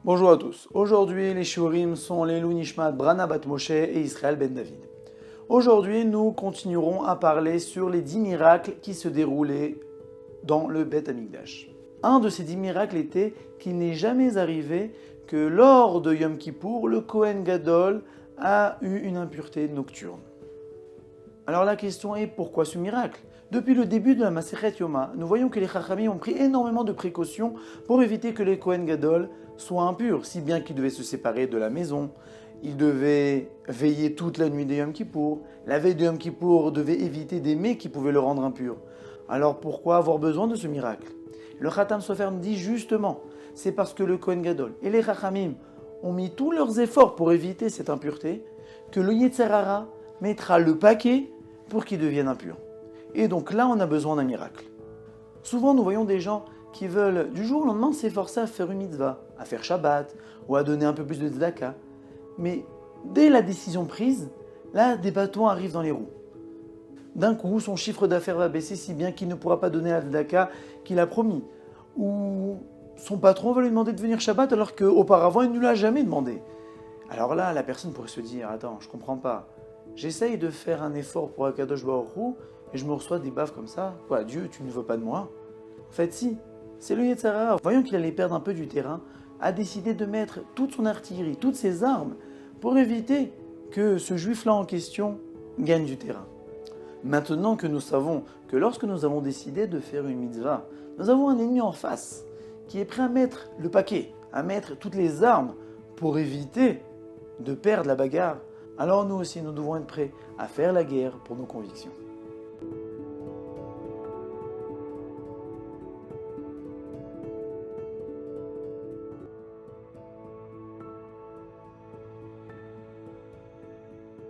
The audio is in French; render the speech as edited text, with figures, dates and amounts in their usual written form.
Bonjour à tous. Aujourd'hui, les shiurim sont les Nishmat Brana Bat Moshe et Israël Ben David. Aujourd'hui, nous continuerons à parler sur les 10 miracles qui se déroulaient dans le Beth Amikdash. Un de ces 10 miracles était qu'il n'est jamais arrivé que lors de Yom Kippour, le Kohen Gadol a eu une impureté nocturne. Alors la question est, pourquoi ce miracle ? Depuis le début de la Masechet Yoma, nous voyons que les Chachamim ont pris énormément de précautions pour éviter que les Kohen Gadol soient impurs, si bien qu'ils devaient se séparer de la maison, ils devaient veiller toute la nuit de Yom Kippour, la veille de Yom Kippour devait éviter des mets qui pouvaient le rendre impur. Alors pourquoi avoir besoin de ce miracle ? Le Khatam Sofer dit justement, c'est parce que le Kohen Gadol et les Chachamim ont mis tous leurs efforts pour éviter cette impureté, que le Yetzer Hara mettra le paquet pour qu'il devienne impur. Et donc là, on a besoin d'un miracle. Souvent, nous voyons des gens qui veulent du jour au lendemain s'efforcer à faire une mitzvah, à faire Shabbat ou à donner un peu plus de tzedaka. Mais dès la décision prise, là, des bâtons arrivent dans les roues. D'un coup, son chiffre d'affaires va baisser si bien qu'il ne pourra pas donner la tzedaka qu'il a promis. Ou son patron va lui demander de venir Shabbat alors qu'auparavant, il ne l'a jamais demandé. Alors là, la personne pourrait se dire « Attends, je comprends pas. J'essaye de faire un effort pour Akadosh Baruch Hu et je me reçois des baffes comme ça. Quoi, Dieu, tu ne veux pas de moi ?» En fait, si. C'est le Yetzer Hara, voyant qu'il allait perdre un peu du terrain, a décidé de mettre toute son artillerie, toutes ses armes, pour éviter que ce juif-là en question gagne du terrain. Maintenant que nous savons que lorsque nous avons décidé de faire une mitzvah, nous avons un ennemi en face qui est prêt à mettre le paquet, à mettre toutes les armes pour éviter de perdre la bagarre, alors nous aussi nous devons être prêts à faire la guerre pour nos convictions.